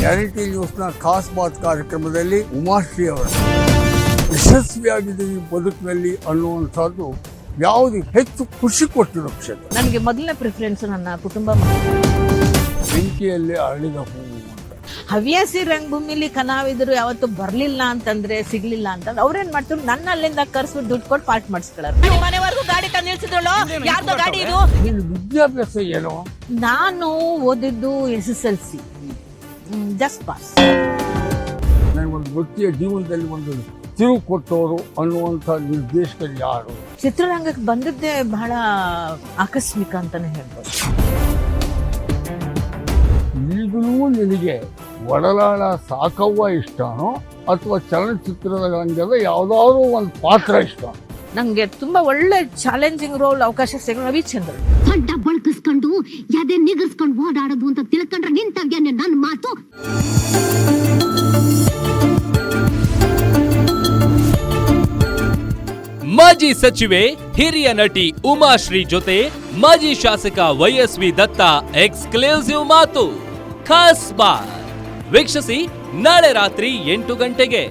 Guarantee ನ್ಯೂಸ್ನ ಖಾಸ್ ಬಾತ್ ಕಾರ್ಯಕ್ರಮದಲ್ಲಿ ಉಮಾಶ್ರೀ ಅವರು ಯಶಸ್ವಿಯಾಗಿದ್ದೀವಿ ಬದುಕಿನಲ್ಲಿ ಅನ್ನುವಂಥದ್ದು ಯಾವುದು ಹೆಚ್ಚು ಖುಷಿ ಕೊಟ್ಟಿರೋ ಕ್ಷೇತ್ರ. ನನಗೆ ಮೊದಲನೇ ಪ್ರಿಫರೆನ್ಸ್ ನನ್ನ ಕುಟುಂಬ. ಬೆಂಕಿಯಲ್ಲಿ ಅರಳಿದ ಹೂವು ಅಂತ. ಹವ್ಯಾಸಿ ರಂಗಭೂಮಿಲಿ ಕಲಾವಿದರು ಯಾವತ್ತು ಬರ್ಲಿಲ್ಲ ಅಂತಂದ್ರೆ ಸಿಗ್ಲಿಲ್ಲ ಅಂತಂದ್ರೆ ಅವ್ರೇನ್ ಮಾಡ್ತಾರೆ, ನನ್ನ ಅಲ್ಲಿಂದ ಕರ್ಸ್ಬಿಟ್ಟು ದುಡ್ಡು ಕೊಟ್ಟು ಪಾರ್ಟ್ ಮಾಡಿಸ್ಕೊಳ್ಳೋರು. ಮನೆವರೆಗೂ ಗಾಡಿ ತಂದು ನಿಲ್ಸಿದ್ರಳು, ಯಾರ್ದೋ ಗಾಡಿ ಇದು. ನಿನ್ನ ವಿದ್ಯಾಭ್ಯಾಸ ಏನೋ? ನಾನು ಓದಿದ್ದು SSLC, ಜಸ್ಟ್ ಪಾಸ್. ನನಗೊಂದು ವ್ಯಕ್ತಿಯ ಜೀವನದಲ್ಲಿ ಒಂದು ತಿರುವು ಕೊಟ್ಟವರು ಅನ್ನುವಂಥ ನಿರ್ದೇಶಕರು ಯಾರು? ಚಿತ್ರರಂಗಕ್ಕೆ ಬಂದದ್ದೇ ಬಹಳ ಆಕಸ್ಮಿಕ ಅಂತಾನೆ ಹೇಳ್ಬೋದು. ಈಗಲೂ ನಿನಗೆ ಒಡಲಾಳ ಸಾಕವ್ವ ಇಷ್ಟನೋ ಅಥವಾ ಚಲನಚಿತ್ರದ ರಂಗದ ಯಾವುದಾದ್ರೂ ಒಂದು ಪಾತ್ರ ಇಷ್ಟ? ನಂಗೆ ತುಂಬಾ ಒಳ್ಳೆ ಚಾಲೆಂಜಿಂಗ್ ರೋಲ್ ಅವಕಾಶ ಸಿಗೋ ರವಿಚಂದ್ರ. ಸೊಡ್ಡ ಬಳಕಿಸ್ಕೊಂಡು ಯಾವ್ದೇ ನಿಗರ್ಸ್ಕೊಂಡು ಓಡಾಡೋದು ಅಂತ ತಿಳ್ಕೊಂಡ್ರೆ ನಿಂತಾಗ್ಯಾನೆ ನನ್ನ ಮಾತು. ಮಾಜಿ ಸಚಿವೆ ಹಿರಿಯ ನಟಿ ಉಮಾಶ್ರೀ ಜೊತೆ ಮಾಜಿ ಶಾಸಕ YSV ದತ್ತ ಎಕ್ಸ್ಕ್ಲೂಸಿವ್ ಮಾತು. ಖಾಸ್ ಬಾರ್ ವೀಕ್ಷಿಸಿ ನಾಳೆ ರಾತ್ರಿ 8 ಗಂಟೆಗೆ.